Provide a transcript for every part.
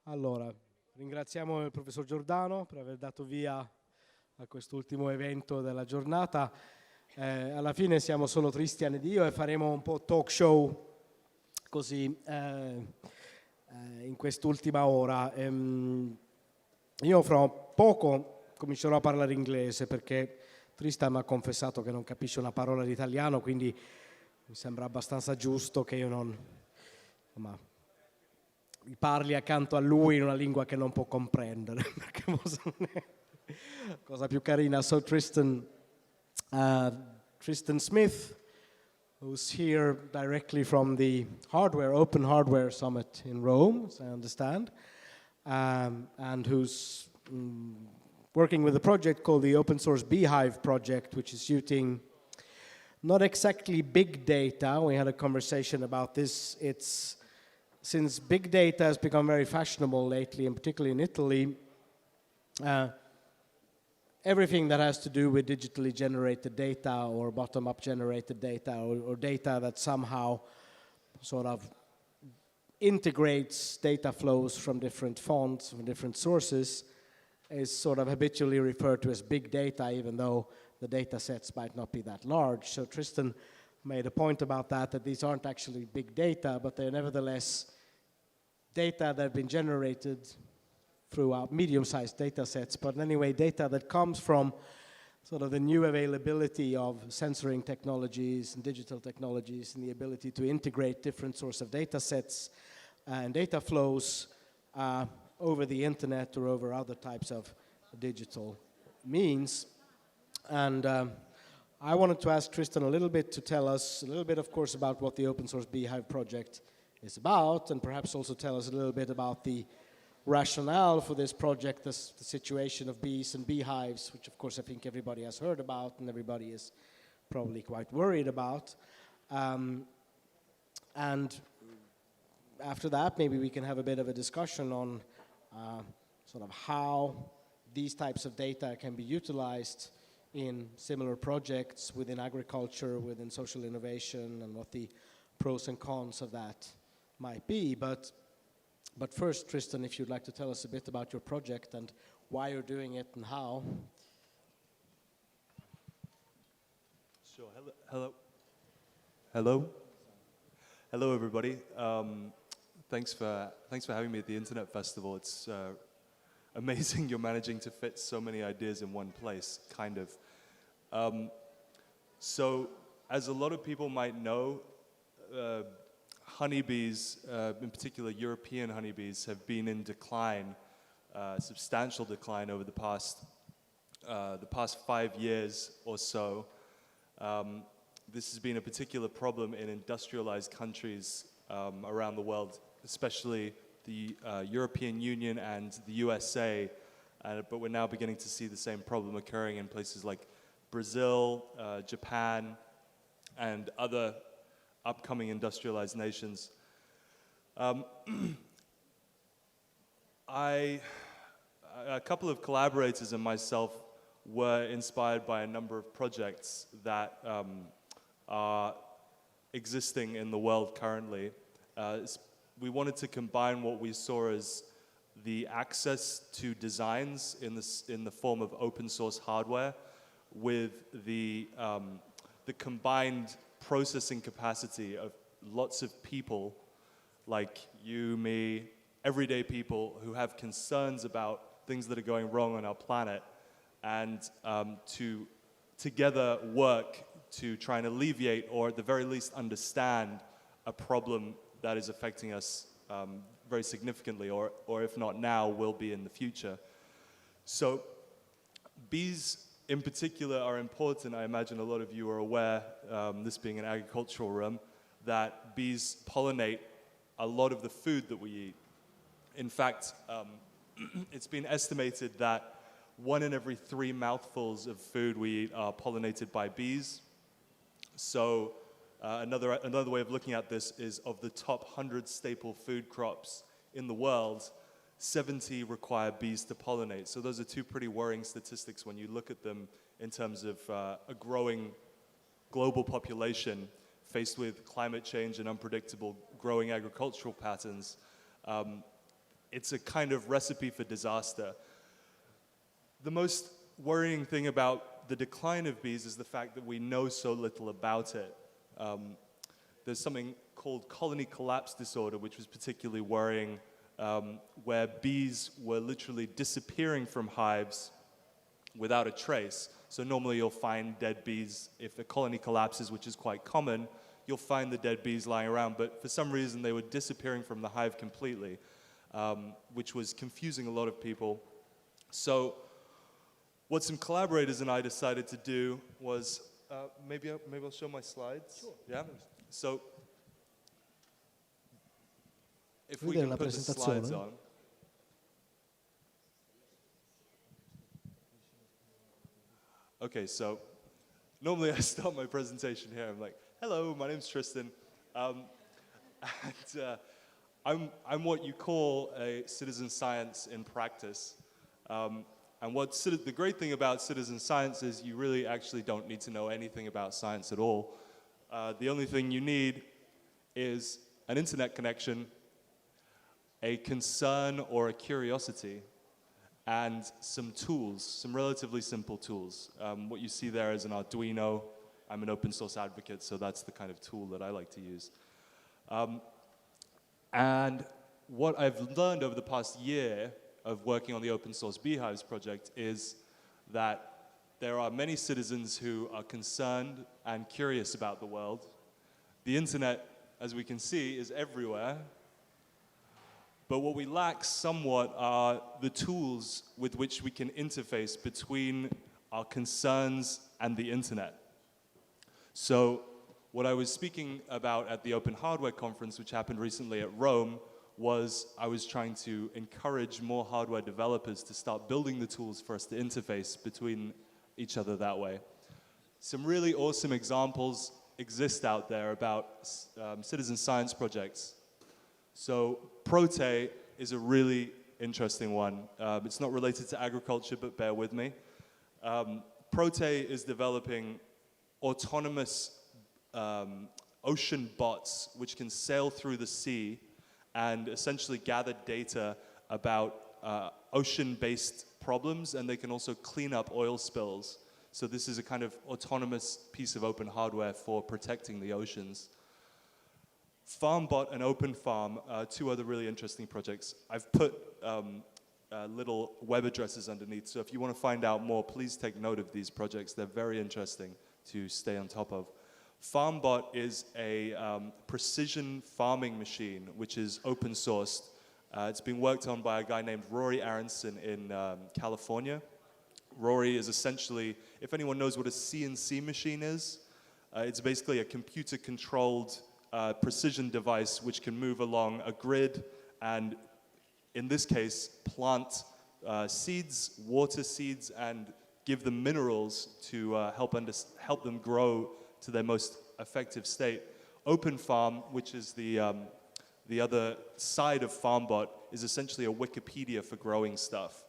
Allora, ringraziamo il professor Giordano per aver dato via a quest'ultimo evento della giornata. Alla fine siamo solo Tristan ed io e faremo un po' talk show così in quest'ultima ora. Io fra poco comincerò a parlare inglese perché Tristan mi ha confessato che non capisce una parola di italiano, quindi mi sembra abbastanza giusto che io non mi parli accanto a lui in una lingua che non può comprendere. Cosa più carina. So Tristan Smith, who's here directly from the Open Hardware Summit in Rome, as I understand, and who's working with a project called the Open Source Beehive project, which is using not exactly big data. We had a conversation about this. Since big data has become very fashionable lately, and particularly in Italy, everything that has to do with digitally generated data or bottom-up generated data or data that somehow sort of integrates data flows from different fonts, from different sources, is sort of habitually referred to as big data, even though the data sets might not be that large. So Tristan made a point about that these aren't actually big data, but they're nevertheless data that have been generated throughout medium-sized data sets, but anyway, data that comes from sort of the new availability of censoring technologies and digital technologies and the ability to integrate different sorts of data sets and data flows over the internet or over other types of digital means. And I wanted to ask Tristan a little bit to tell us a little bit, of course, about what the Open Source Beehive project is about, and perhaps also tell us a little bit about the rationale for this project, the situation of bees and beehives, which of course I think everybody has heard about and everybody is probably quite worried about. And after that, maybe we can have a bit of a discussion on sort of how these types of data can be utilized in similar projects within agriculture, within social innovation, and what the pros and cons of that might be. But first, Tristan, if you'd like to tell us a bit about your project and why you're doing it and how. Sure. Hello, everybody. Thanks for having me at the Internet Festival. It's amazing you're managing to fit so many ideas in one place, kind of. So, as a lot of people might know, honeybees, in particular European honeybees, have been in decline, substantial decline over the past 5 years or so. This has been a particular problem in industrialized countries around the world, especially the European Union and the USA, but we're now beginning to see the same problem occurring in places like Brazil, Japan, and other upcoming industrialized nations. A couple of collaborators and myself were inspired by a number of projects that are existing in the world currently. We wanted to combine what we saw as the access to designs in the form of open source hardware with the combined processing capacity of lots of people like you, me, everyday people who have concerns about things that are going wrong on our planet, and to together work to try and alleviate, or at the very least understand, a problem that is affecting us very significantly, or if not now, will be in the future. So bees in particular are important. I imagine a lot of you are aware, this being an agricultural room, that bees pollinate a lot of the food that we eat. In fact, it's been estimated that 1 in every 3 mouthfuls of food we eat are pollinated by bees. So another way of looking at this is, of the top 100 staple food crops in the world, 70 require bees to pollinate. So those are two pretty worrying statistics when you look at them in terms of a growing global population faced with climate change and unpredictable growing agricultural patterns. it's a kind of recipe for disaster. The most worrying thing about the decline of bees is the fact that we know so little about it. There's something called colony collapse disorder, which was particularly worrying, where bees were literally disappearing from hives without a trace. So normally you'll find dead bees. If a colony collapses, which is quite common, you'll find the dead bees lying around, but for some reason they were disappearing from the hive completely, which was confusing a lot of people. So what some collaborators and I decided to do was, maybe I'll show my slides. Sure. Yeah? So if we can put the slides on. Okay, so normally I start my presentation here. I'm like, hello, my name's Tristan. I'm what you call a citizen science in practice. And the great thing about citizen science is you really actually don't need to know anything about science at all. The only thing you need is an internet connection, a concern or a curiosity, and some tools, some relatively simple tools. What you see there is an Arduino. I'm an open source advocate, so that's the kind of tool that I like to use. And what I've learned over the past year of working on the open source beehives project is that there are many citizens who are concerned and curious about the world. The internet, as we can see, is everywhere. But what we lack somewhat are the tools with which we can interface between our concerns and the internet. So what I was speaking about at the Open Hardware Conference, which happened recently at Rome, was I was trying to encourage more hardware developers to start building the tools for us to interface between each other that way. Some really awesome examples exist out there about citizen science projects. So Prote is a really interesting one. It's not related to agriculture, but bear with me. Prote is developing autonomous ocean bots which can sail through the sea and essentially gather data about ocean-based problems, and they can also clean up oil spills. So this is a kind of autonomous piece of open hardware for protecting the oceans. FarmBot and OpenFarm are two other really interesting projects. I've put little web addresses underneath, so if you want to find out more, please take note of these projects. They're very interesting to stay on top of. FarmBot is a precision farming machine, which is open sourced. It's being worked on by a guy named Rory Aronson in California. Rory is essentially, if anyone knows what a CNC machine is, it's basically a computer-controlled precision device which can move along a grid and, in this case, plant seeds, water seeds, and give them minerals to help them grow to their most effective state. OpenFarm, which is the other side of FarmBot, is essentially a Wikipedia for growing stuff.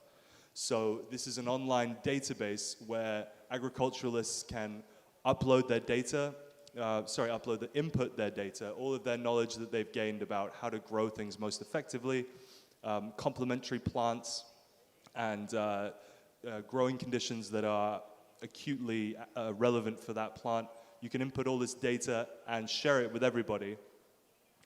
So this is an online database where agriculturalists can upload their data, input their data, all of their knowledge that they've gained about how to grow things most effectively, complementary plants, and growing conditions that are acutely relevant for that plant. You can input all this data and share it with everybody.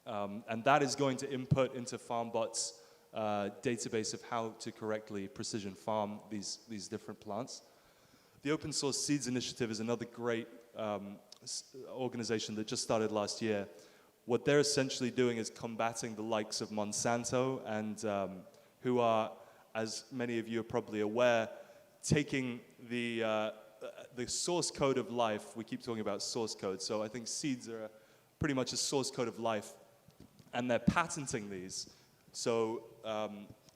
And that is going to input into FarmBot's database of how to correctly precision farm these different plants. The Open Source Seeds Initiative is another great organization that just started last year. What they're essentially doing is combating the likes of Monsanto, and who are, as many of you are probably aware, taking the source code of life. We keep talking about source code, so I think seeds are pretty much a source code of life, and they're patenting these. So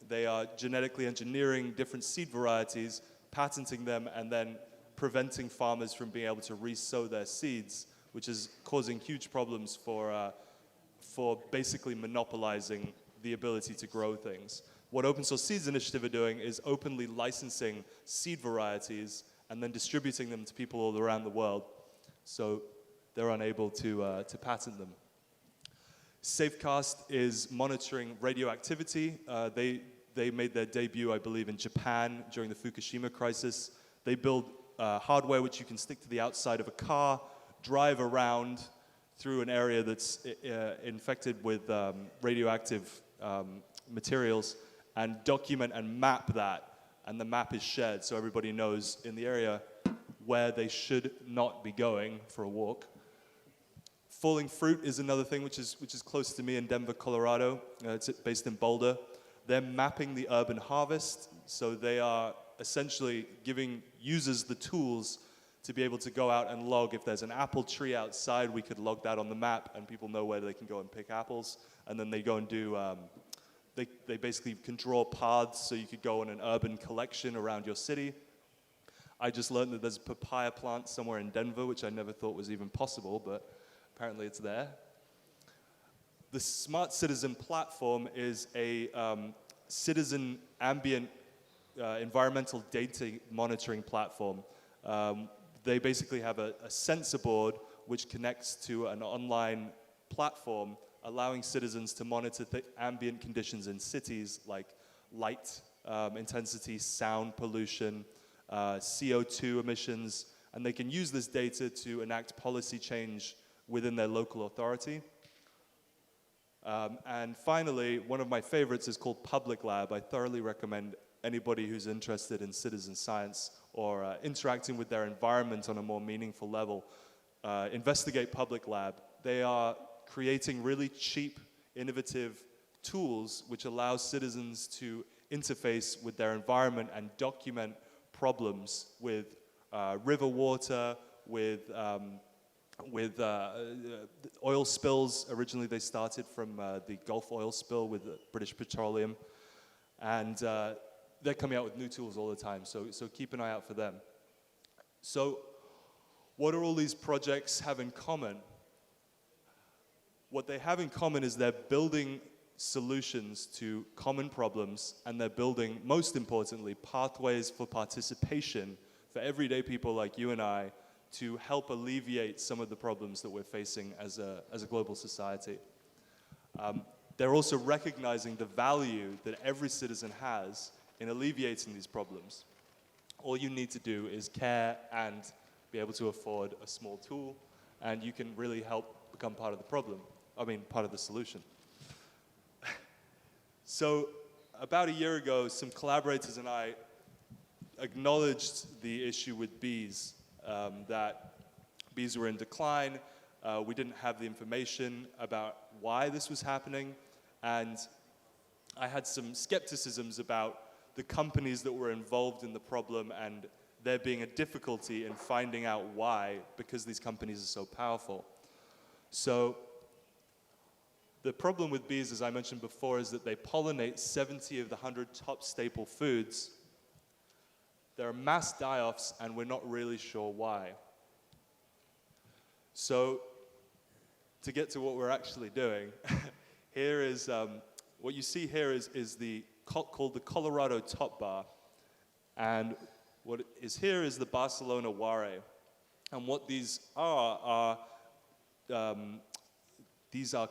they are genetically engineering different seed varieties, patenting them, and then preventing farmers from being able to re-sow their seeds, which is causing huge problems for basically monopolizing the ability to grow things. What Open Source Seeds Initiative are doing is openly licensing seed varieties and then distributing them to people all around the world, so they're unable to patent them. Safecast is monitoring radioactivity. They made their debut, I believe, in Japan during the Fukushima crisis. They build hardware which you can stick to the outside of a car, drive around through an area that's infected with radioactive materials, and document and map that. And the map is shared so everybody knows in the area where they should not be going for a walk. Falling Fruit is another thing which is close to me in Denver, Colorado. It's based in Boulder. They're mapping the urban harvest, so they are essentially giving users the tools to be able to go out and log. If there's an apple tree outside, we could log that on the map, and people know where they can go and pick apples. And then they go and do, they basically can draw paths so you could go on an urban collection around your city. I just learned that there's a papaya plant somewhere in Denver, which I never thought was even possible, but apparently it's there. The Smart Citizen platform is a citizen ambient environmental data monitoring platform. They basically have a sensor board which connects to an online platform allowing citizens to monitor ambient conditions in cities like light intensity, sound pollution, CO2 emissions, and they can use this data to enact policy change within their local authority. And finally, one of my favorites is called Public Lab. I thoroughly recommend anybody who's interested in citizen science or interacting with their environment on a more meaningful level, investigate Public Lab. They are creating really cheap, innovative tools which allow citizens to interface with their environment and document problems with river water, with oil spills. Originally they started from the Gulf oil spill with British Petroleum, and they're coming out with new tools all the time, so keep an eye out for them. So what do all these projects have in common? What they have in common is they're building solutions to common problems, and they're building, most importantly, pathways for participation for everyday people like you and I to help alleviate some of the problems that we're facing as a global society. They're also recognizing the value that every citizen has in alleviating these problems. All you need to do is care and be able to afford a small tool, and you can really help become part of the problem. I mean, part of the solution. So, about a year ago, some collaborators and I acknowledged the issue with bees, that bees were in decline. We didn't have the information about why this was happening, and I had some skepticisms about the companies that were involved in the problem and there being a difficulty in finding out why, because these companies are so powerful. So the problem with bees, as I mentioned before, is that they pollinate 70 of the 100 top staple foods. There are mass die-offs, and we're not really sure why. So to get to what we're actually doing, here is, what you see here is called the Colorado top bar. And what is here is the Barcelona ware. And what these are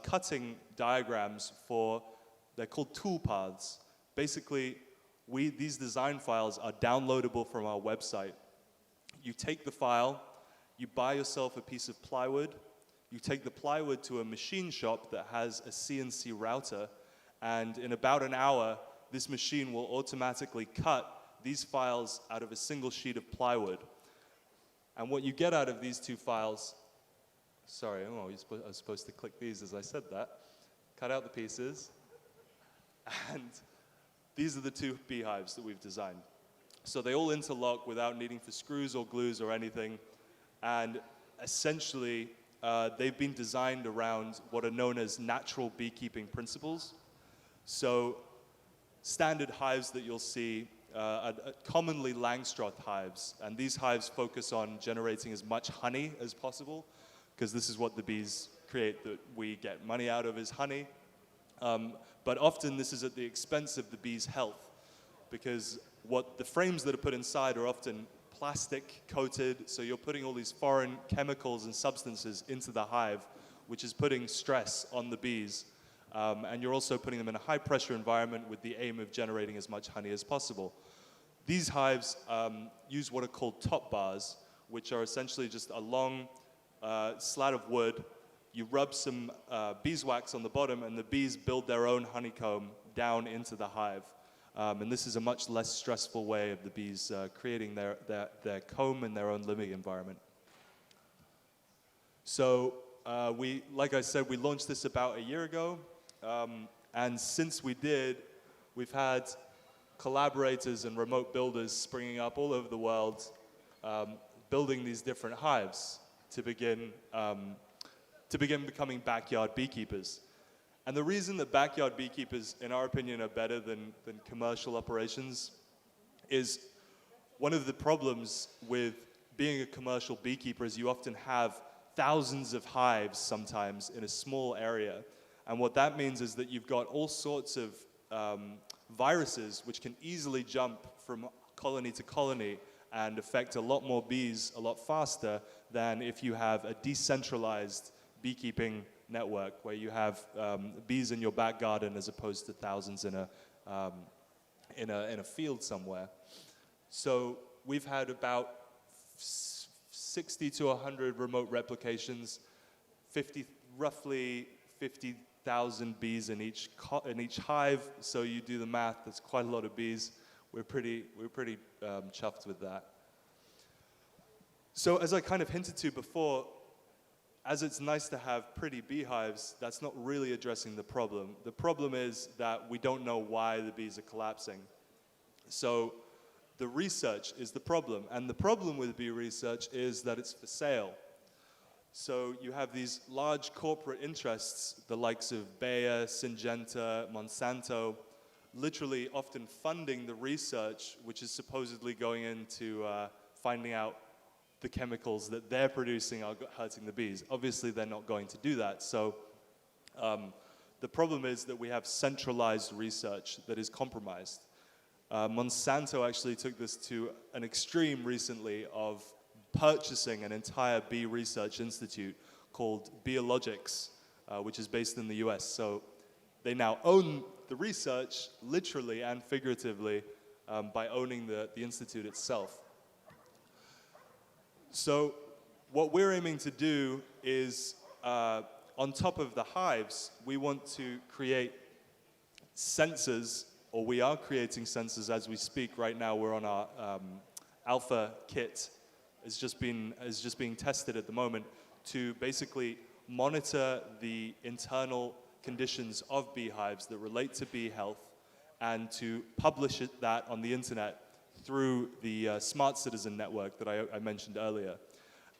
cutting diagrams for, they're called toolpaths. Basically, these design files are downloadable from our website. You take the file, you buy yourself a piece of plywood, you take the plywood to a machine shop that has a CNC router, and in about an hour, this machine will automatically cut these files out of a single sheet of plywood. And what you get out of these two files, sorry, I was supposed to click these as I said that. Cut out the pieces, and these are the two beehives that we've designed. So they all interlock without needing for screws or glues or anything, and essentially they've been designed around what are known as natural beekeeping principles. So standard hives that you'll see are commonly Langstroth hives, and these hives focus on generating as much honey as possible, because this is what the bees create that we get money out of, is honey. But often this is at the expense of the bees' health, because what the frames that are put inside are often plastic coated, so you're putting all these foreign chemicals and substances into the hive, which is putting stress on the bees. And you're also putting them in a high pressure environment with the aim of generating as much honey as possible. These hives use what are called top bars, which are essentially just a long slat of wood. You rub some beeswax on the bottom, and the bees build their own honeycomb down into the hive. And this is a much less stressful way of the bees creating their comb in their own living environment. So like I said, we launched this about a year ago. And since we did, we've had collaborators and remote builders springing up all over the world, building these different hives to begin becoming backyard beekeepers. And the reason that backyard beekeepers, in our opinion, are better than commercial operations is one of the problems with being a commercial beekeeper is you often have thousands of hives sometimes in a small area. And what that means is that you've got all sorts of viruses which can easily jump from colony to colony and affect a lot more bees a lot faster than if you have a decentralized beekeeping network where you have bees in your back garden as opposed to thousands in a field somewhere. So we've had about 60 to 100 remote replications, roughly 50,000 bees in each hive. So you do the math, that's quite a lot of bees. We're pretty chuffed with that. So as I kind of hinted to before, as it's nice to have pretty beehives, that's not really addressing the problem. The problem is that we don't know why the bees are collapsing. So the research is the problem. And the problem with bee research is that it's for sale. So you have these large corporate interests, the likes of Bayer, Syngenta, Monsanto, literally often funding the research which is supposedly going into finding out the chemicals that they're producing are hurting the bees. Obviously, they're not going to do that. So the problem is that we have centralized research that is compromised. Monsanto actually took this to an extreme recently of purchasing an entire bee research institute called Biologics, which is based in the US. So they now own the research, literally and figuratively, by owning the institute itself. So what we're aiming to do is, on top of the hives, we want to create sensors, or we are creating sensors as we speak. Right now we're on our alpha kit. It's just being tested at the moment to basically monitor the internal conditions of beehives that relate to bee health and to publish that on the internet through the Smart Citizen network that I mentioned earlier.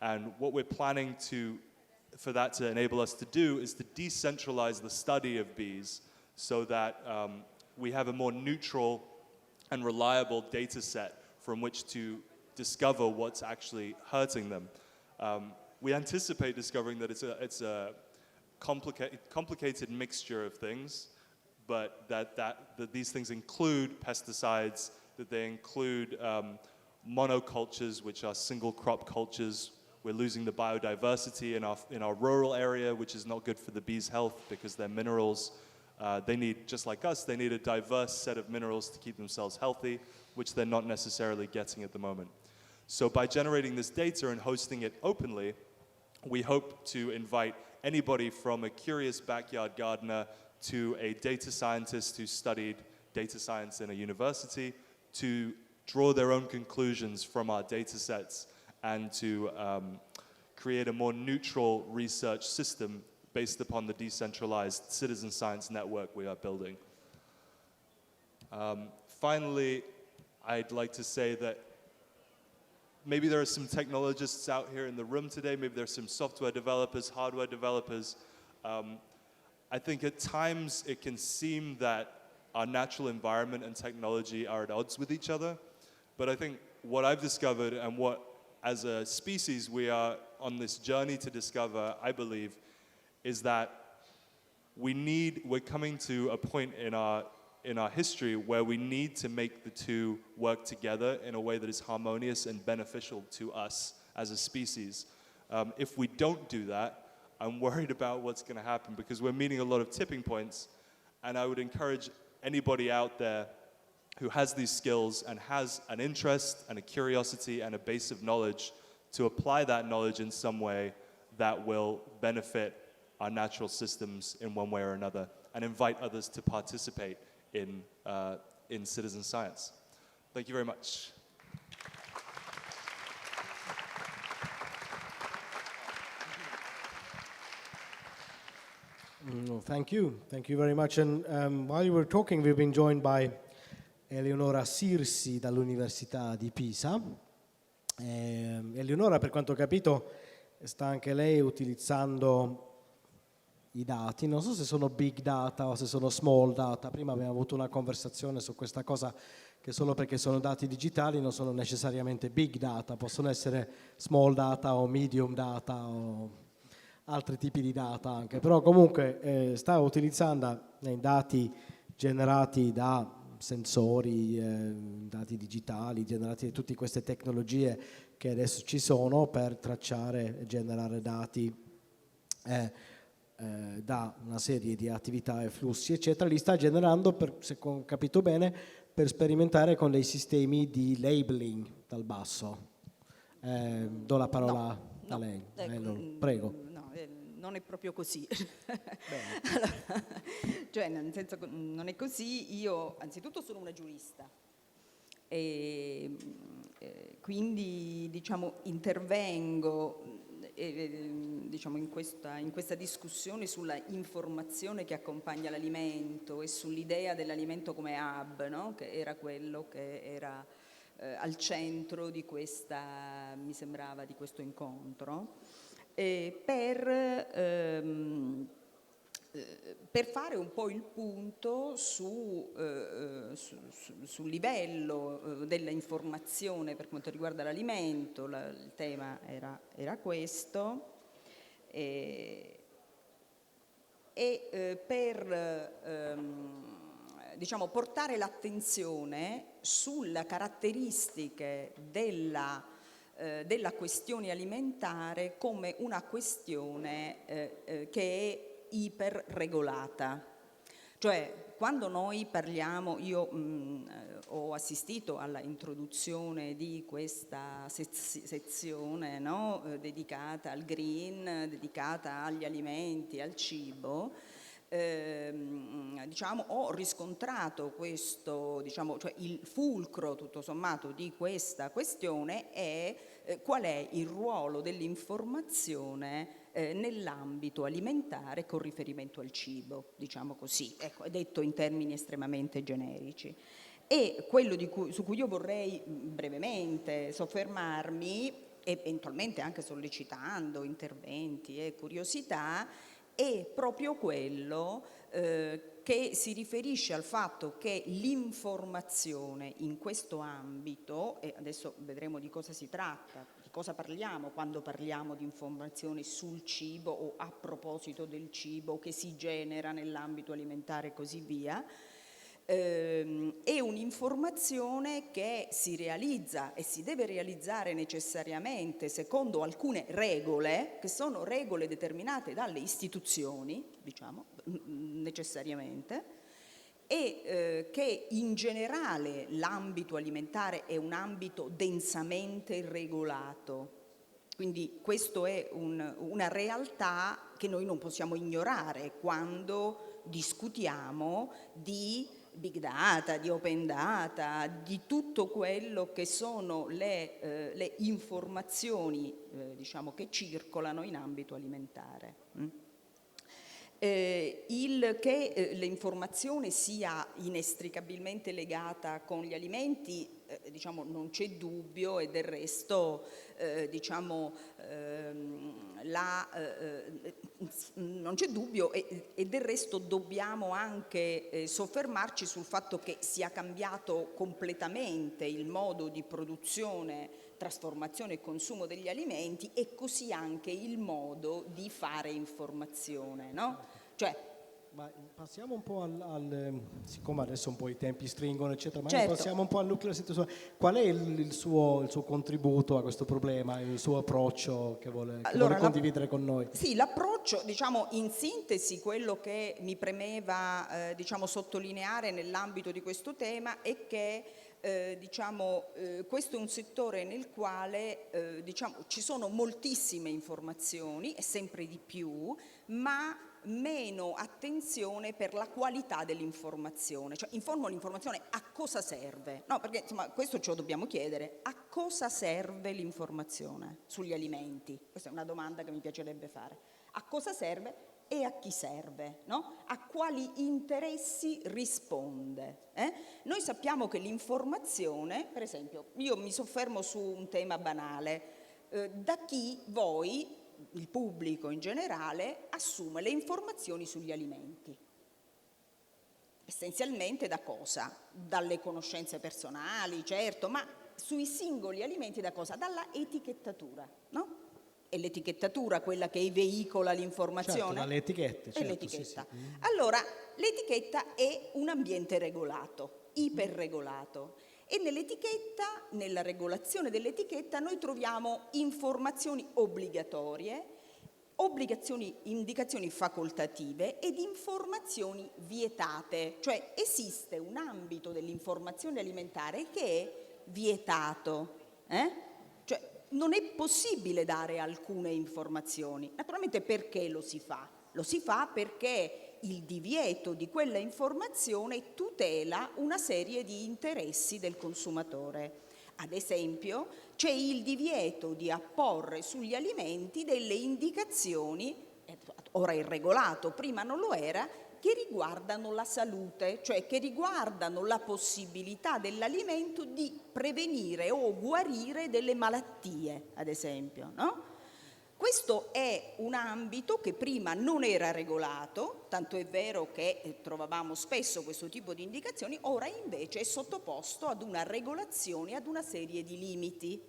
And what we're planning for that to enable us to do is to decentralize the study of bees so that we have a more neutral and reliable data set from which to discover what's actually hurting them. We anticipate discovering that it's a complicated mixture of things, but that these things include pesticides, that they include monocultures, which are single crop cultures. We're losing the biodiversity in our rural area, which is not good for the bees' health because their minerals, they need, just like us, they need a diverse set of minerals to keep themselves healthy, which they're not necessarily getting at the moment. So by generating this data and hosting it openly, we hope to invite anybody from a curious backyard gardener to a data scientist who studied data science in a university to draw their own conclusions from our data sets and to create a more neutral research system based upon the decentralized citizen science network we are building. Finally, I'd like to say that maybe there are some technologists out here in the room today, maybe there's some software developers, hardware developers. I think at times it can seem that our natural environment and technology are at odds with each other. But I think what I've discovered and what, as a species, we are on this journey to discover, I believe, is that we're coming to a point in our history where we need to make the two work together in a way that is harmonious and beneficial to us as a species. If we don't do that, I'm worried about what's going to happen because we're meeting a lot of tipping points, and I would encourage anybody out there who has these skills and has an interest and a curiosity and a base of knowledge to apply that knowledge in some way that will benefit our natural systems in one way or another, and invite others to participate in citizen science. Thank you very much. Thank you. Thank you very much. And while you were talking, we've been joined by Eleonora Sirsi dall'Università di Pisa. Eleonora, per quanto ho capito, sta anche lei utilizzando i dati. Non so se sono big data o se sono small data. Prima abbiamo avuto una conversazione su questa cosa, che solo perché sono dati digitali non sono necessariamente big data, possono essere small data o medium data o altri tipi di data anche, però comunque sta utilizzando dati generati da sensori, dati digitali, generati da tutte queste tecnologie che adesso ci sono per tracciare e generare dati da una serie di attività e flussi, eccetera. Li sta generando, se ho capito bene, per sperimentare con dei sistemi di labeling dal basso. Do la parola a lei. Prego. Non è proprio così. Allora, cioè, nel senso, non è così. Io anzitutto sono una giurista e quindi diciamo intervengo diciamo in questa discussione sulla informazione che accompagna l'alimento e sull'idea dell'alimento come hub, no? Che era quello che era al centro di questa, mi sembrava, di questo incontro. Per fare un po' il punto sul livello della informazione per quanto riguarda l'alimento, il tema era questo, per diciamo, portare l'attenzione sulle caratteristiche della questione alimentare come una questione che è iperregolata. Cioè, quando noi parliamo, io ho assistito alla introduzione di questa sezione, no? Dedicata al green, dedicata agli alimenti, al cibo. Diciamo, ho riscontrato questo, diciamo, cioè il fulcro tutto sommato di questa questione è qual è il ruolo dell'informazione nell'ambito alimentare con riferimento al cibo, diciamo così, ecco, è detto in termini estremamente generici. E quello su cui io vorrei brevemente soffermarmi, eventualmente anche sollecitando interventi e curiosità, è proprio quello che si riferisce al fatto che l'informazione in questo ambito, e adesso vedremo di cosa si tratta, di cosa parliamo quando parliamo di informazione sul cibo o a proposito del cibo che si genera nell'ambito alimentare e così via, è un'informazione che si realizza e si deve realizzare necessariamente secondo alcune regole, che sono regole determinate dalle istituzioni, diciamo, necessariamente, e che in generale l'ambito alimentare è un ambito densamente regolato. Quindi questo è una realtà che noi non possiamo ignorare quando discutiamo di big data, di open data, di tutto quello che sono le informazioni diciamo, che circolano in ambito alimentare. Il che l'informazione sia inestricabilmente legata con gli alimenti, diciamo, non c'è dubbio, e del resto diciamo, non c'è dubbio, e del resto dobbiamo anche soffermarci sul fatto che sia cambiato completamente il modo di produzione, trasformazione e consumo degli alimenti, e così anche il modo di fare informazione, no? Cioè, Ma passiamo un po' siccome adesso un po' i tempi stringono, eccetera, ma Certo. passiamo un po' al nucleo della situazione. Qual è il suo contributo a questo problema, il suo approccio che vuole condividere con noi? Sì, l'approccio, diciamo in sintesi, quello che mi premeva diciamo, sottolineare nell'ambito di questo tema è che questo è un settore nel quale diciamo, ci sono moltissime informazioni e sempre di più, ma meno attenzione per la qualità dell'informazione, cioè in fondo l'informazione a cosa serve? No, perché insomma questo ce lo dobbiamo chiedere, a cosa serve l'informazione sugli alimenti? Questa è una domanda che mi piacerebbe fare. A cosa serve e a chi serve? No? A quali interessi risponde? Noi sappiamo che l'informazione, per esempio, io mi soffermo su un tema banale, da chi voi, il pubblico in generale, assume le informazioni sugli alimenti. Essenzialmente da cosa? Dalle conoscenze personali, certo, ma sui singoli alimenti da cosa? Dalla etichettatura, no? È l'etichettatura quella che veicola l'informazione? Certo, dalle etichette. Certo, è l'etichetta. Sì. Allora, l'etichetta è un ambiente regolato, iperregolato. E nell'etichetta, nella regolazione dell'etichetta, noi troviamo informazioni obbligatorie, indicazioni facoltative ed informazioni vietate. Cioè esiste un ambito dell'informazione alimentare che è vietato. Cioè non è possibile dare alcune informazioni. Naturalmente perché lo si fa? Lo si fa perché il divieto di quella informazione tutela una serie di interessi del consumatore. Ad esempio, c'è il divieto di apporre sugli alimenti delle indicazioni, ora è regolato, prima non lo era, che riguardano la salute, cioè che riguardano la possibilità dell'alimento di prevenire o guarire delle malattie, ad esempio, no? Questo è un ambito che prima non era regolato, tanto è vero che trovavamo spesso questo tipo di indicazioni, ora invece è sottoposto ad una regolazione, ad una serie di limiti.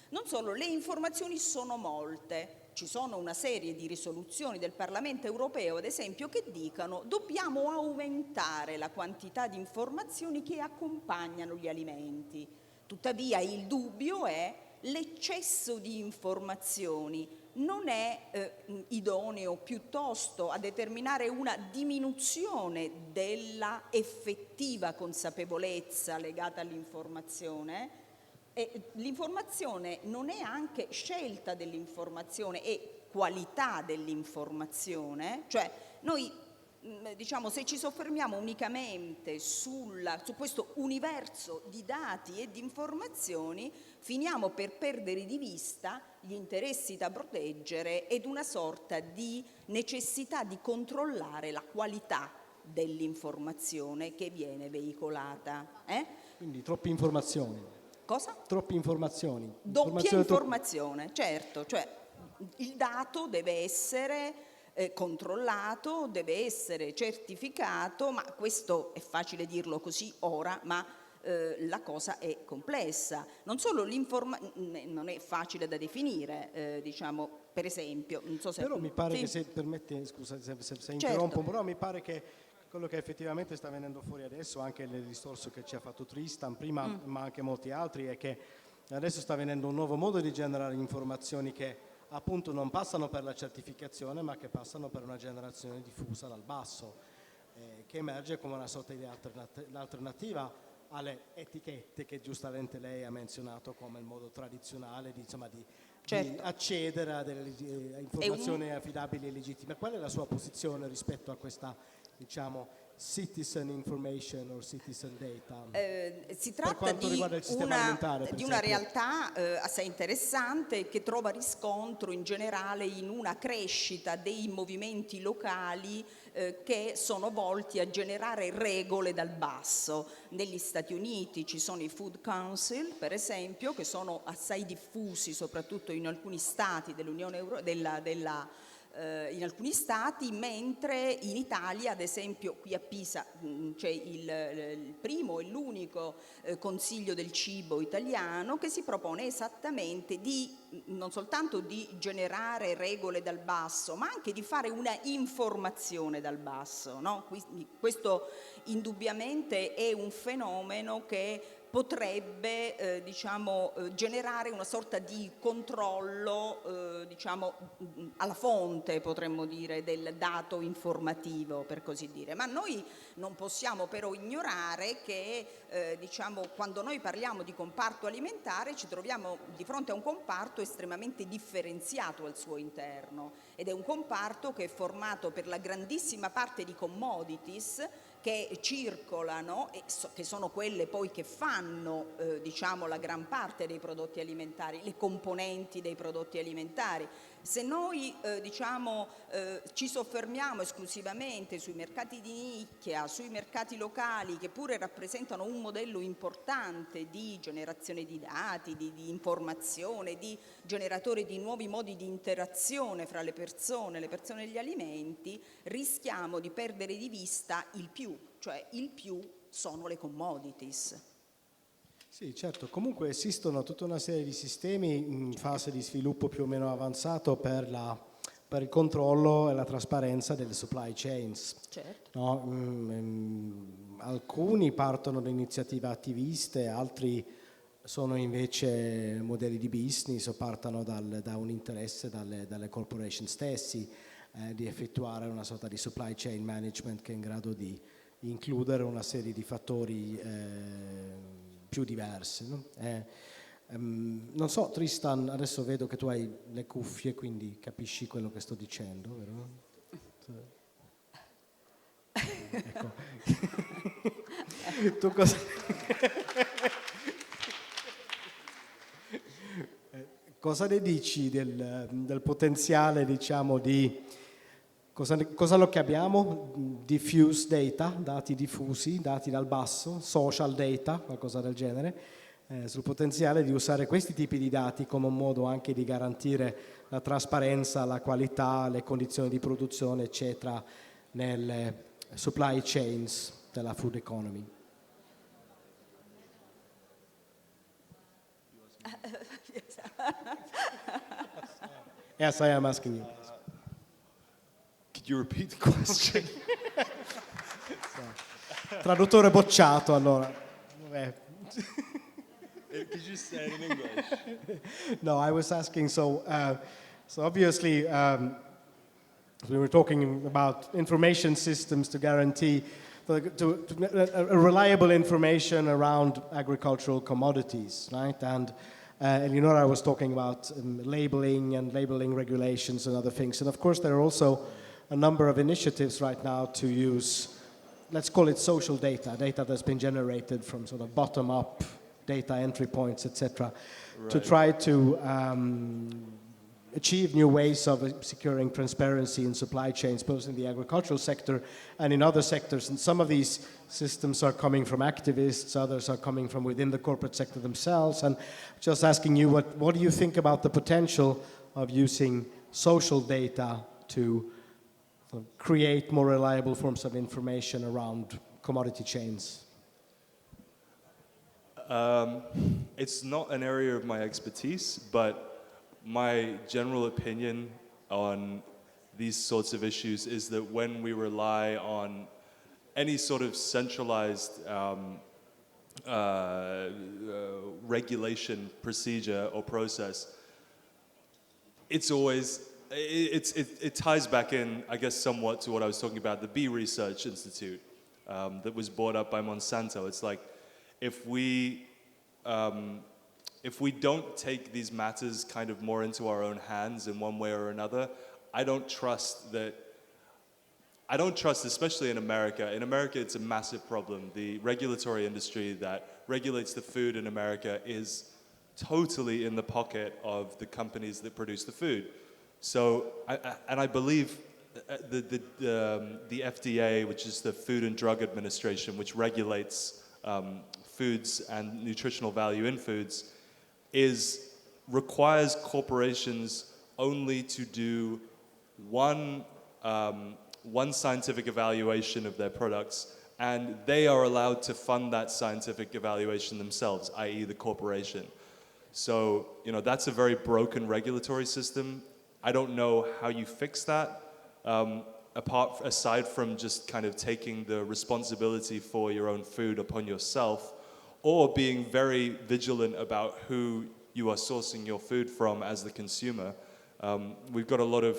Non solo, le informazioni sono molte. Ci sono una serie di risoluzioni del Parlamento europeo, ad esempio, che dicono dobbiamo aumentare la quantità di informazioni che accompagnano gli alimenti. Tuttavia il dubbio è l'eccesso di informazioni non è idoneo piuttosto a determinare una diminuzione della effettiva consapevolezza legata all'informazione. E l'informazione non è anche scelta dell'informazione, è qualità dell'informazione, cioè noi diciamo se ci soffermiamo unicamente su questo universo di dati e di informazioni finiamo per perdere di vista gli interessi da proteggere ed una sorta di necessità di controllare la qualità dell'informazione che viene veicolata. Quindi troppe informazioni. Cosa? Troppe informazioni. Doppia informazione, certo, cioè il dato deve essere controllato, deve essere certificato, ma questo è facile dirlo così ora, ma la cosa è complessa. Non solo non è facile da definire, diciamo, per esempio, non so se... Però mi pare sì. che, se permette, scusa se Certo. interrompo, però mi pare che quello che effettivamente sta venendo fuori adesso, anche nel discorso che ci ha fatto Tristan prima, ma anche molti altri, è che adesso sta venendo un nuovo modo di generare informazioni che appunto non passano per la certificazione, ma che passano per una generazione diffusa dal basso, che emerge come una sorta di alternativa alle etichette che giustamente lei ha menzionato come il modo tradizionale di Certo. accedere a delle informazioni affidabili e legittime. Qual è la sua posizione rispetto a questa, diciamo, citizen information or citizen data? Si Per tratta quanto riguarda il sistema alimentare, per di una esempio. realtà assai interessante che trova riscontro in generale in una crescita dei movimenti locali che sono volti a generare regole dal basso. Negli Stati Uniti ci sono i Food Council, per esempio, che sono assai diffusi soprattutto in alcuni stati dell'Unione Europea, in alcuni stati, mentre in Italia, ad esempio qui a Pisa, c'è il primo e l'unico Consiglio del cibo italiano che si propone esattamente di non soltanto di generare regole dal basso, ma anche di fare una informazione dal basso, no? Questo indubbiamente è un fenomeno che potrebbe generare una sorta di controllo alla fonte, potremmo dire, del dato informativo, per così dire. Ma noi non possiamo però ignorare che quando noi parliamo di comparto alimentare ci troviamo di fronte a un comparto estremamente differenziato al suo interno, ed è un comparto che è formato per la grandissima parte di commodities che circolano e che sono quelle poi che fanno la gran parte dei prodotti alimentari, le componenti dei prodotti alimentari. Se noi ci soffermiamo esclusivamente sui mercati di nicchia, sui mercati locali, che pure rappresentano un modello importante di generazione di dati, di informazione, di generatore di nuovi modi di interazione fra le persone e gli alimenti, rischiamo di perdere di vista il più, cioè il più sono le commodities. Sì, certo, comunque esistono tutta una serie di sistemi in fase di sviluppo più o meno avanzato per il controllo e la trasparenza delle supply chains. Certo. No? Alcuni partono da iniziative attiviste, altri sono invece modelli di business o partono da un interesse dalle corporation stessi di effettuare una sorta di supply chain management che è in grado di includere una serie di fattori più diversi. No? Non so, Tristan, adesso vedo che tu hai le cuffie, quindi capisci quello che sto dicendo, vero? Ecco. Tu cosa... Cosa ne dici del potenziale, diciamo, di... Cosa lo chiamiamo? Diffuse data, dati diffusi, dati dal basso, social data, qualcosa del genere, sul potenziale di usare questi tipi di dati come un modo anche di garantire la trasparenza, la qualità, le condizioni di produzione, eccetera, nelle supply chains della food economy. Yes, I am asking you. Could you repeat the question? Traduttore bocciato, allora. Vabbè. Could you say it in English? No, I was asking, so obviously we were talking about information systems to guarantee a reliable information around agricultural commodities, right? And Eleonora was talking about labeling and labeling regulations and other things. And of course, there are also a number of initiatives right now to use, let's call it social data that's been generated from sort of bottom-up data entry points, etc., right, to try to achieve new ways of securing transparency in supply chains, both in the agricultural sector and in other sectors. And some of these systems are coming from activists, others are coming from within the corporate sector themselves. And just asking you, what do you think about the potential of using social data to create more reliable forms of information around commodity chains? It's not an area of my expertise, but my general opinion on these sorts of issues is that when we rely on any sort of centralized regulation procedure or process, it's always, it ties back in, I guess, somewhat to what I was talking about, the Bee Research Institute that was brought up by Monsanto. It's like, if we don't take these matters kind of more into our own hands in one way or another, I don't trust, especially in America. In America, it's a massive problem. The regulatory industry that regulates the food in America is totally in the pocket of the companies that produce the food. So, I believe the FDA, which is the Food and Drug Administration, which regulates foods and nutritional value in foods, requires corporations only to do one scientific evaluation of their products, and they are allowed to fund that scientific evaluation themselves, i.e. the corporation. So, that's a very broken regulatory system. I don't know how you fix that, aside from just kind of taking the responsibility for your own food upon yourself, or being very vigilant about who you are sourcing your food from as the consumer. We've got a lot of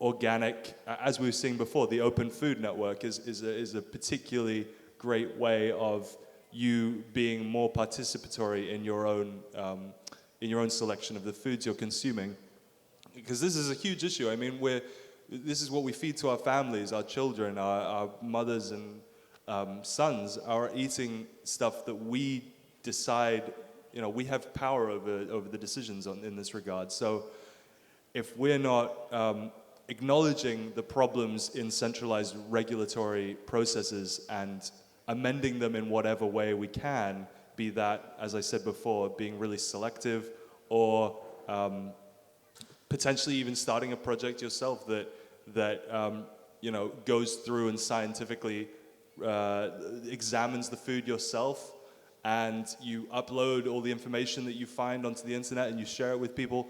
organic, as we were saying before, the Open Food Network is a particularly great way of you being more participatory in your own selection of the foods you're consuming. Because this is a huge issue. I mean, this is what we feed to our families, our children, our mothers and sons are eating stuff that we decide, we have power over the decisions in this regard. So if we're not acknowledging the problems in centralized regulatory processes and amending them in whatever way we can, be that, as I said before, being really selective or potentially even starting a project yourself that goes through and scientifically examines the food yourself, and you upload all the information that you find onto the internet and you share it with people.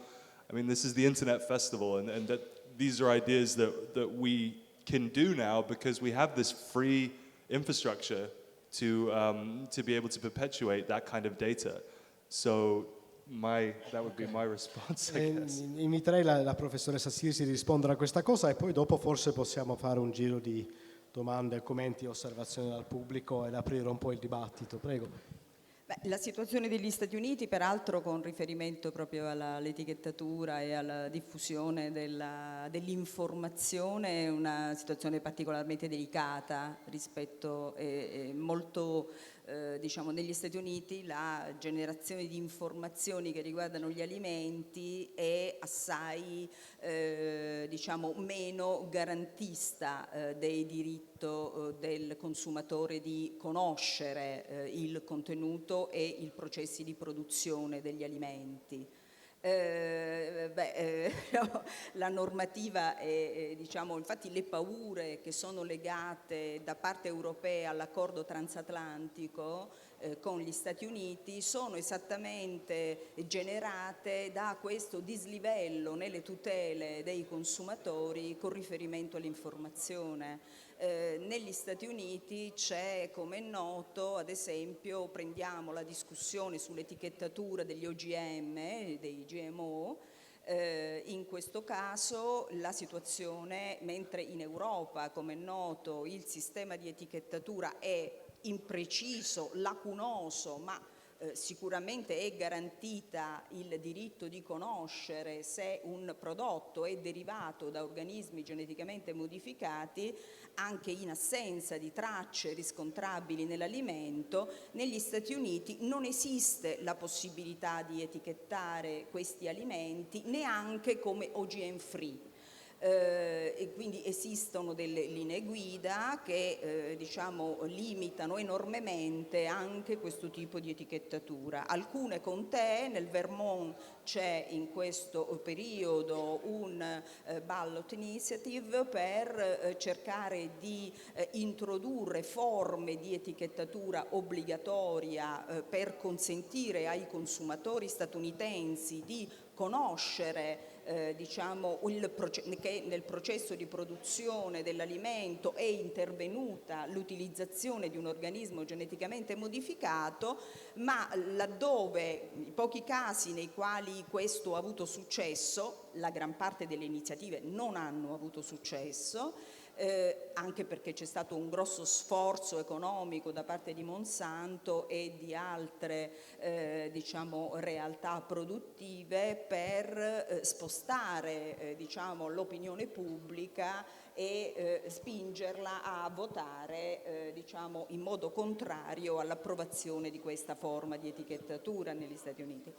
I mean, this is the Internet Festival, and that these are ideas that we can do now because we have this free infrastructure to be able to perpetuate that kind of data. So that would be my response, I guess. Inviterei la professoressa Sirsi a rispondere a questa cosa e poi dopo forse possiamo fare un giro di domande, commenti, osservazioni dal pubblico ed aprire un po' il dibattito. Prego. La situazione degli Stati Uniti, peraltro con riferimento proprio all'etichettatura e alla diffusione dell'informazione, è una situazione particolarmente delicata rispetto molto negli Stati Uniti la generazione di informazioni che riguardano gli alimenti è assai meno garantista del diritto del consumatore di conoscere il contenuto e i processi di produzione degli alimenti. La normativa infatti le paure che sono legate da parte europea all'accordo transatlantico con gli Stati Uniti sono esattamente generate da questo dislivello nelle tutele dei consumatori con riferimento all'informazione. Negli Stati Uniti c'è, come è noto, ad esempio, prendiamo la discussione sull'etichettatura degli OGM, dei GMO, in questo caso la situazione, mentre in Europa, come è noto, il sistema di etichettatura è impreciso, lacunoso, ma sicuramente è garantita il diritto di conoscere se un prodotto è derivato da organismi geneticamente modificati, anche in assenza di tracce riscontrabili nell'alimento. Negli Stati Uniti non esiste la possibilità di etichettare questi alimenti neanche come OGM free. E quindi esistono delle linee guida che limitano enormemente anche questo tipo di etichettatura. Alcune contee, nel Vermont c'è in questo periodo un ballot initiative per cercare di introdurre forme di etichettatura obbligatoria per consentire ai consumatori statunitensi di conoscere che nel processo di produzione dell'alimento è intervenuta l'utilizzazione di un organismo geneticamente modificato, ma laddove i pochi casi nei quali questo ha avuto successo, la gran parte delle iniziative non hanno avuto successo, anche perché c'è stato un grosso sforzo economico da parte di Monsanto e di altre realtà produttive per spostare l'opinione pubblica e spingerla a votare diciamo in modo contrario all'approvazione di questa forma di etichettatura negli Stati Uniti.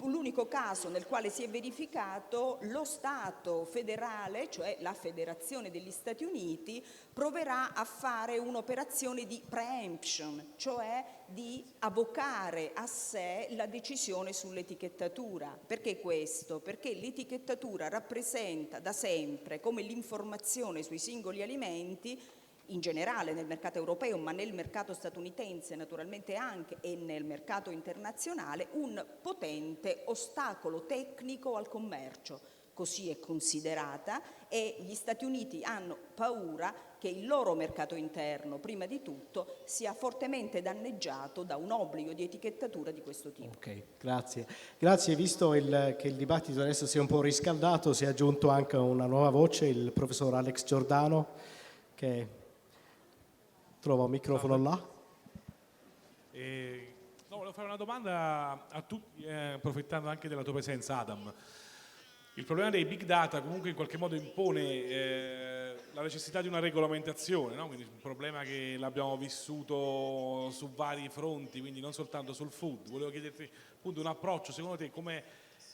L'unico caso nel quale si è verificato, lo Stato federale, cioè la Federazione degli Stati Uniti, proverà a fare un'operazione di preemption, cioè di avocare a sé la decisione sull'etichettatura. Perché questo? Perché l'etichettatura rappresenta da sempre, come l'informazione sui singoli alimenti, in generale nel mercato europeo, ma nel mercato statunitense naturalmente anche e nel mercato internazionale, un potente ostacolo tecnico al commercio. Così è considerata, e gli Stati Uniti hanno paura che il loro mercato interno, prima di tutto, sia fortemente danneggiato da un obbligo di etichettatura di questo tipo. Ok, grazie. Grazie, visto che il dibattito adesso si è un po' riscaldato, si è aggiunto anche una nuova voce, il professor Alex Giordano, che trova un microfono là. No, volevo fare una domanda a tutti, approfittando anche della tua presenza, Adam. Il problema dei big data comunque in qualche modo impone la necessità di una regolamentazione, no? Quindi un problema che l'abbiamo vissuto su vari fronti, quindi non soltanto sul food. Volevo chiederti appunto un approccio, secondo te, come,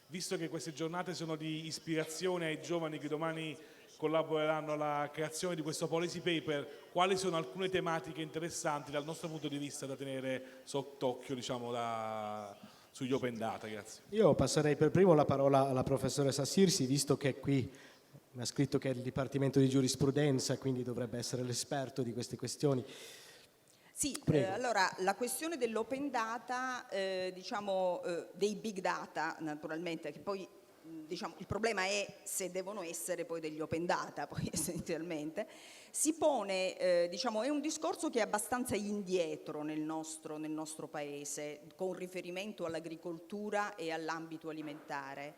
visto che queste giornate sono di ispirazione ai giovani che domani collaboreranno alla creazione di questo policy paper, quali sono alcune tematiche interessanti dal nostro punto di vista da tenere sott'occhio, diciamo, sugli open data? Grazie. Io passerei per primo la parola alla professoressa Sirsi, visto che qui mi ha scritto che è il Dipartimento di Giurisprudenza, quindi dovrebbe essere l'esperto di queste questioni. Sì, allora la questione dell'open data, diciamo dei big data naturalmente, che poi diciamo, il problema è se devono essere poi degli open data, poi essenzialmente, si pone, diciamo, è un discorso che è abbastanza indietro nel nostro paese, con riferimento all'agricoltura e all'ambito alimentare.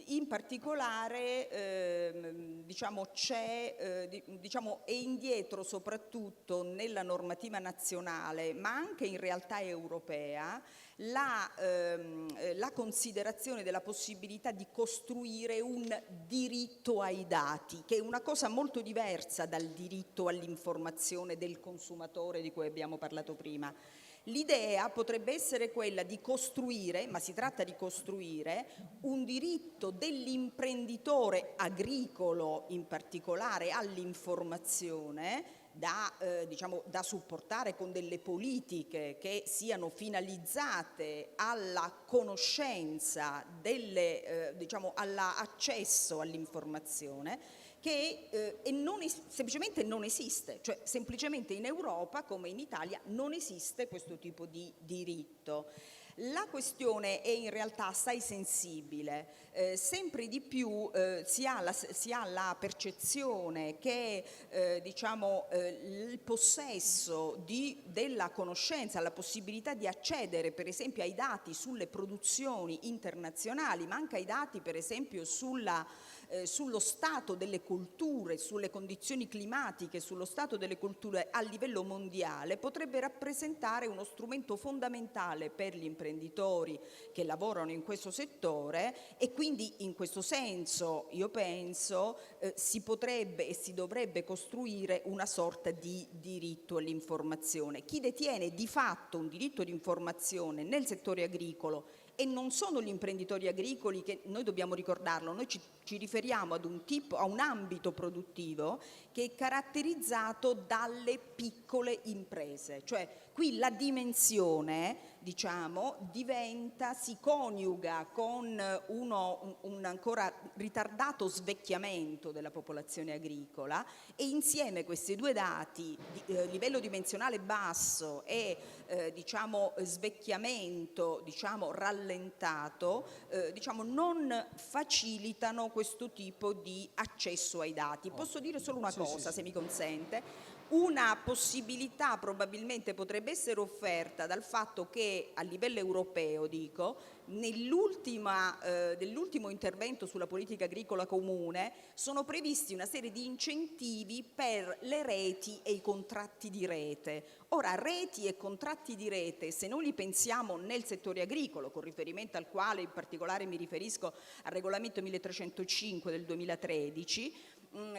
In particolare diciamo, diciamo, è indietro soprattutto nella normativa nazionale, ma anche in realtà europea, la considerazione della possibilità di costruire un diritto ai dati, che è una cosa molto diversa dal diritto all'informazione del consumatore di cui abbiamo parlato prima. L'idea potrebbe essere quella di costruire, ma si tratta di costruire, un diritto dell'imprenditore agricolo in particolare all'informazione diciamo, da supportare con delle politiche che siano finalizzate alla conoscenza, diciamo, all'accesso all'informazione, che semplicemente non esiste, cioè semplicemente in Europa come in Italia non esiste questo tipo di diritto. La questione è in realtà assai sensibile, sempre di più si ha la percezione che diciamo, il possesso della conoscenza, la possibilità di accedere per esempio ai dati sulle produzioni internazionali, ma anche ai dati per esempio sullo stato delle colture, sulle condizioni climatiche, sullo stato delle colture a livello mondiale, potrebbe rappresentare uno strumento fondamentale per gli imprenditori che lavorano in questo settore, e quindi in questo senso io penso si potrebbe e si dovrebbe costruire una sorta di diritto all'informazione. Chi detiene di fatto un diritto di informazione nel settore agricolo, e non sono gli imprenditori agricoli, che noi dobbiamo ricordarlo, noi ci riferiamo a un ambito produttivo che è caratterizzato dalle piccole imprese, cioè qui la dimensione, diciamo, si coniuga con un ancora ritardato svecchiamento della popolazione agricola, e insieme questi due dati, livello dimensionale basso e diciamo svecchiamento, diciamo rallentato, diciamo non facilitano questo tipo di accesso ai dati. Posso dire solo una cosa, se mi consente? Una possibilità probabilmente potrebbe essere offerta dal fatto che a livello europeo, nell'ultimo intervento sulla politica agricola comune sono previsti una serie di incentivi per le reti e i contratti di rete. Ora, reti e contratti di rete, se noi li pensiamo nel settore agricolo, con riferimento al quale in particolare mi riferisco al regolamento 1305 del 2013,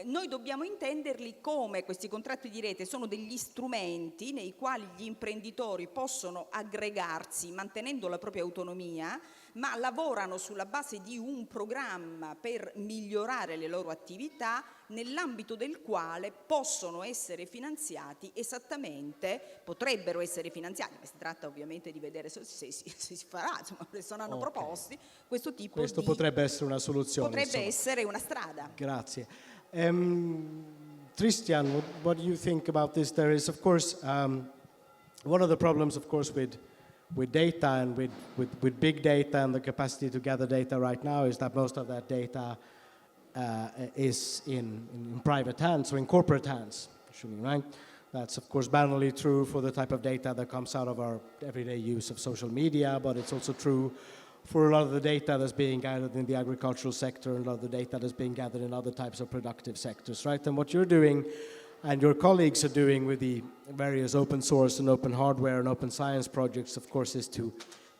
noi dobbiamo intenderli come questi contratti di rete sono degli strumenti nei quali gli imprenditori possono aggregarsi mantenendo la propria autonomia, ma lavorano sulla base di un programma per migliorare le loro attività, nell'ambito del quale possono essere finanziati potrebbero essere finanziati, ma si tratta ovviamente di vedere se si farà, insomma, se saranno proposti questo tipo Questo potrebbe essere una soluzione. Potrebbe essere una strada. Grazie. Tristan, what do you think about this? There is, of course, one of the problems, of course, with data and with big data and the capacity to gather data right now is that most of that data is in private hands or in corporate hands, actually, right? That's, of course, banally true for the type of data that comes out of our everyday use of social media, but it's also true for a lot of the data that's being gathered in the agricultural sector and a lot of the data that's being gathered in other types of productive sectors, right? And what you're doing and your colleagues are doing with the various open source and open hardware and open science projects, of course, is to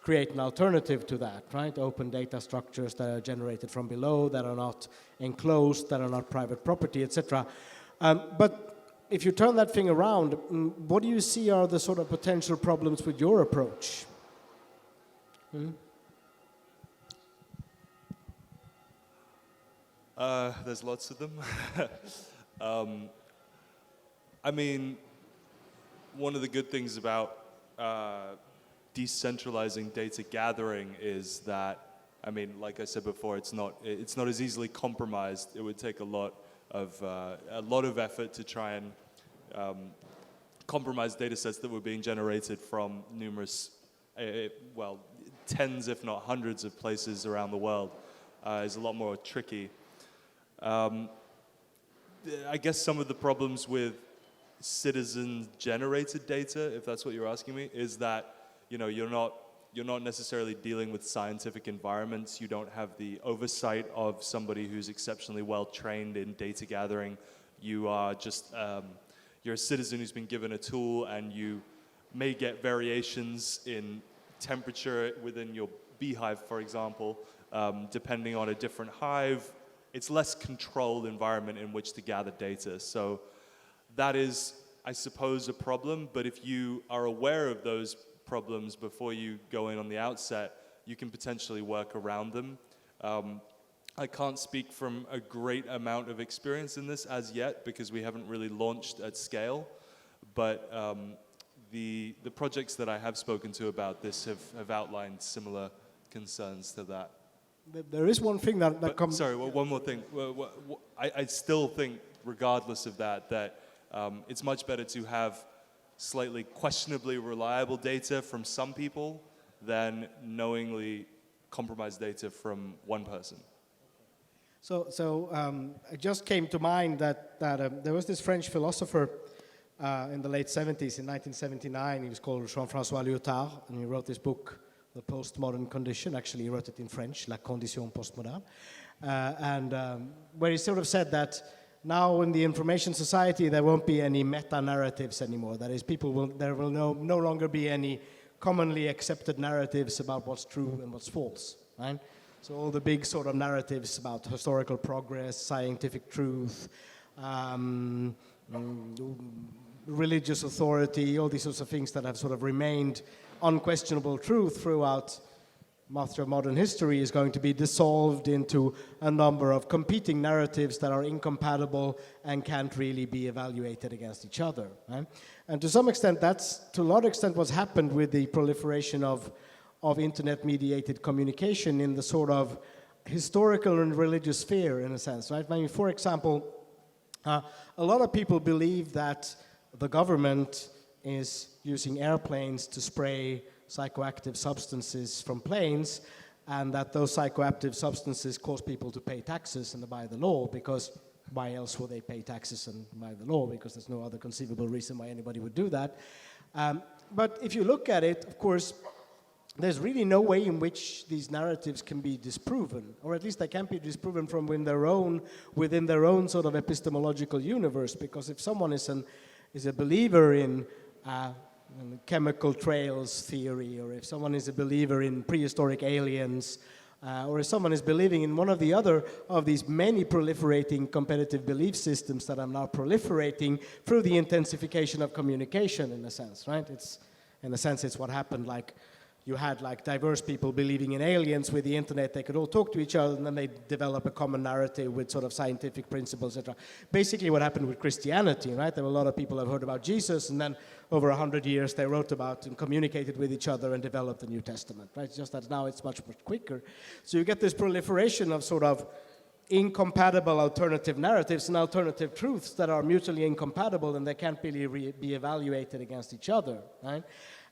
create an alternative to that, right? Open data structures that are generated from below, that are not enclosed, that are not private property, etc. But if you turn that thing around, what do you see are the sort of potential problems with your approach? There's lots of them. I mean, one of the good things about decentralizing data gathering is that, I mean, like I said before, it's not as easily compromised. It would take a lot of effort to try and compromise data sets that were being generated from numerous, tens if not hundreds of places around the world. Is a lot more tricky. I guess some of the problems with citizen-generated data, if that's what you're asking me, is that you're not necessarily dealing with scientific environments. You don't have the oversight of somebody who's exceptionally well trained in data gathering. You are just you're a citizen who's been given a tool, and you may get variations in temperature within your beehive, for example, depending on a different hive. It's less controlled environment in which to gather data. So that is, I suppose, a problem. But if you are aware of those problems before you go in on the outset, you can potentially work around them. I can't speak from a great amount of experience in this as yet because we haven't really launched at scale. But the projects that I have spoken to about this have outlined similar concerns to that. There is one thing that comes... Sorry, one more thing. I still think, regardless of that it's much better to have slightly questionably reliable data from some people than knowingly compromised data from one person. So it just came to mind that there was this French philosopher in the late 70s, in 1979. He was called Jean-François Lyotard, and he wrote this book, The Postmodern Condition. Actually, he wrote it in French, La Condition postmoderne, where he sort of said that now in the information society there won't be any meta-narratives anymore. That is, there will no longer be any commonly accepted narratives about what's true and what's false, right? So all the big sort of narratives about historical progress, scientific truth, religious authority, all these sorts of things that have sort of remained unquestionable truth throughout much of modern history is going to be dissolved into a number of competing narratives that are incompatible and can't really be evaluated against each other, right? And to some extent, to a large extent what's happened with the proliferation of internet-mediated communication in the sort of historical and religious sphere, in a sense, right? I mean, for example, a lot of people believe that the government is using airplanes to spray psychoactive substances from planes, and that those psychoactive substances cause people to pay taxes and abide the law, because why else would they pay taxes and by the law? Because there's no other conceivable reason why anybody would do that. But if you look at it, of course, there's really no way in which these narratives can be disproven, or at least they can't be disproven from within their own sort of epistemological universe. Because if someone is a believer in chemical trails theory, or if someone is a believer in prehistoric aliens, or if someone is believing in one of the other of these many proliferating competitive belief systems that are now proliferating through the intensification of communication, in a sense, right? In a sense, it's what happened, like, you had like diverse people believing in aliens. With the internet, they could all talk to each other, and then they develop a common narrative with sort of scientific principles, etc. Basically what happened with Christianity, right? There were a lot of people who have heard about Jesus, and then over 100 years they wrote about and communicated with each other and developed the New Testament, right? It's just that now it's much, much quicker. So you get this proliferation of sort of incompatible alternative narratives and alternative truths that are mutually incompatible, and they can't really be evaluated against each other, right?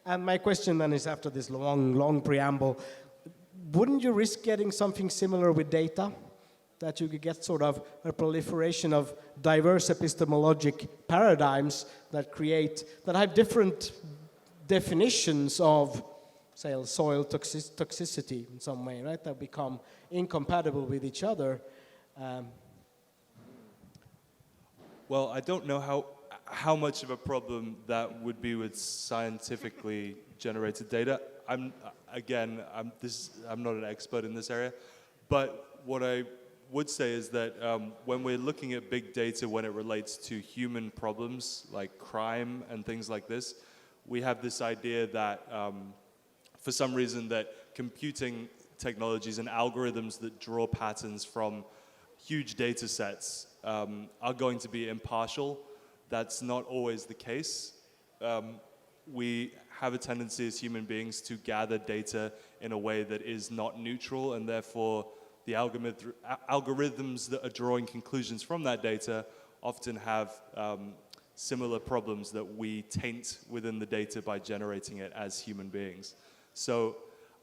And my question then is, after this long preamble, wouldn't you risk getting something similar with data? That you could get sort of a proliferation of diverse epistemologic paradigms that have different definitions of, say, soil toxicity in some way, right? That become incompatible with each other. Well, I don't know how much of a problem that would be with scientifically generated data. I'm not an expert in this area, but what I would say is that when we're looking at big data when it relates to human problems like crime and things like this, we have this idea that for some reason that computing technologies and algorithms that draw patterns from huge data sets are going to be impartial. That's not always the case. We have a tendency as human beings to gather data in a way that is not neutral, and therefore the algorithms that are drawing conclusions from that data often have similar problems that we taint within the data by generating it as human beings. So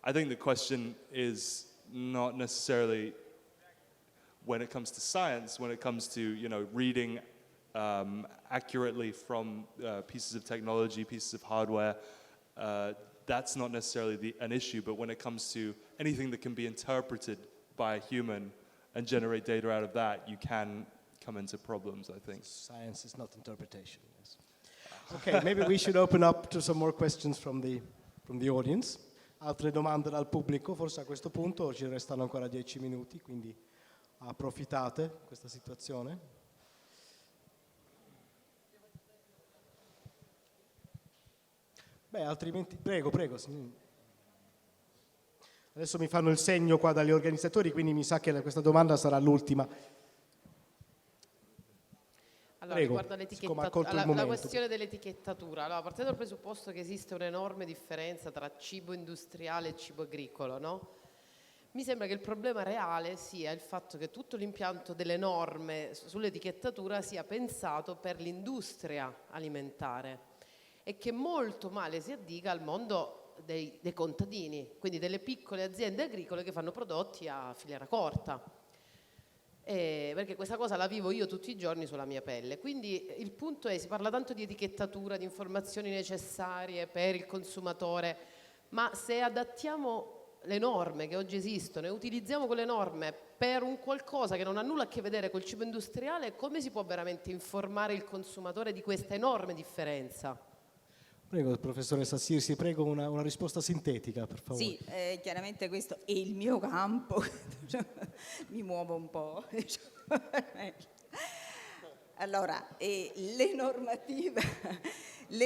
I think the question is not necessarily when it comes to science, when it comes to, reading accurately from pieces of technology, pieces of hardware, that's not necessarily an issue. But when it comes to anything that can be interpreted by a human and generate data out of that, you can come into problems, I think. Science is not interpretation, yes. Okay, maybe we should open up to some more questions from the audience. Altre domande dal pubblico? Forse a questo punto ci restano ancora 10 minuti, quindi approfittate di questa situazione. Beh, altrimenti, prego. Adesso mi fanno il segno qua dagli organizzatori, quindi mi sa che questa domanda sarà l'ultima. Allora, riguardo la questione dell'etichettatura, allora, partendo dal presupposto che esiste un'enorme differenza tra cibo industriale e cibo agricolo, no? Mi sembra che il problema reale sia il fatto che tutto l'impianto delle norme sull'etichettatura sia pensato per l'industria alimentare e che molto male si addica al mondo dei contadini, quindi delle piccole aziende agricole che fanno prodotti a filiera corta. Perché questa cosa la vivo io tutti i giorni sulla mia pelle. Quindi il punto è, si parla tanto di etichettatura, di informazioni necessarie per il consumatore, ma se adattiamo le norme che oggi esistono e utilizziamo quelle norme per un qualcosa che non ha nulla a che vedere col cibo industriale, come si può veramente informare il consumatore di questa enorme differenza? Prego, professoressa Sirsi, prego una risposta sintetica, per favore. Sì, chiaramente questo è il mio campo, mi muovo un po'. Allora, le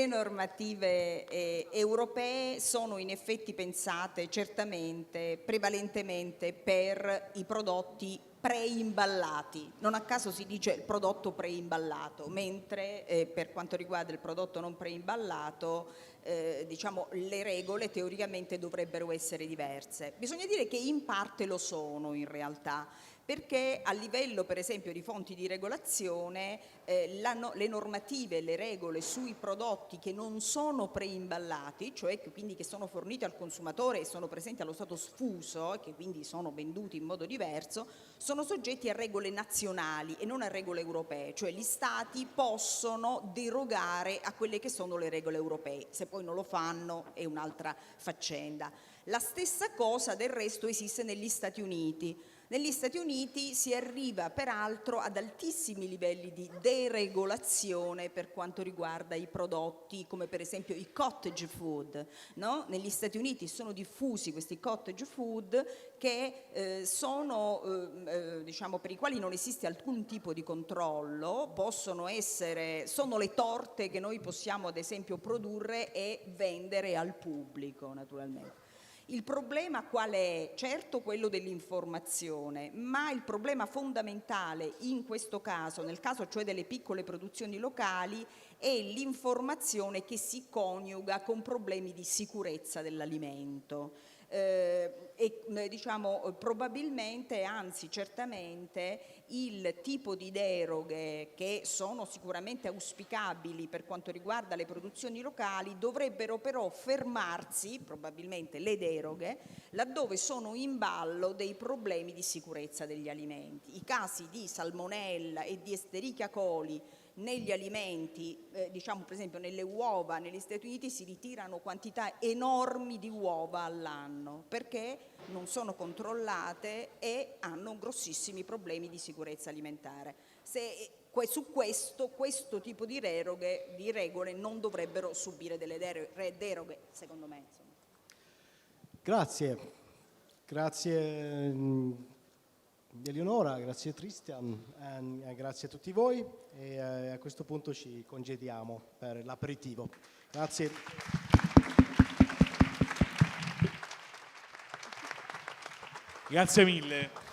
normative europee sono in effetti pensate certamente, prevalentemente per i prodotti preimballati. Non a caso si dice il prodotto preimballato, mentre per quanto riguarda il prodotto non preimballato, diciamo, le regole teoricamente dovrebbero essere diverse. Bisogna dire che in parte lo sono in realtà, perché a livello per esempio di fonti di regolazione le normative e le regole sui prodotti che non sono preimballati, cioè quindi che sono forniti al consumatore e sono presenti allo stato sfuso e che quindi sono venduti in modo diverso, sono soggetti a regole nazionali e non a regole europee, cioè gli stati possono derogare a quelle che sono le regole europee, se poi non lo fanno è un'altra faccenda. La stessa cosa del resto esiste negli Stati Uniti. Negli Stati Uniti si arriva peraltro ad altissimi livelli di deregolazione per quanto riguarda i prodotti come per esempio i cottage food, no? Negli Stati Uniti sono diffusi questi cottage food che sono diciamo, per i quali non esiste alcun tipo di controllo, sono le torte che noi possiamo ad esempio produrre e vendere al pubblico naturalmente. Il problema qual è? Certo quello dell'informazione, ma il problema fondamentale in questo caso, nel caso cioè delle piccole produzioni locali, è l'informazione che si coniuga con problemi di sicurezza dell'alimento. Diciamo probabilmente, anzi certamente, il tipo di deroghe che sono sicuramente auspicabili per quanto riguarda le produzioni locali dovrebbero però fermarsi, probabilmente le deroghe, laddove sono in ballo dei problemi di sicurezza degli alimenti. I casi di salmonella e di Escherichia coli negli alimenti, diciamo per esempio nelle uova, negli Stati Uniti si ritirano quantità enormi di uova all'anno perché non sono controllate e hanno grossissimi problemi di sicurezza alimentare. Su questo tipo di regole non dovrebbero subire delle deroghe, secondo me. Insomma. Grazie Eleonora, grazie Tristan, grazie a tutti voi e a questo punto ci congediamo per l'aperitivo. Grazie. Grazie mille.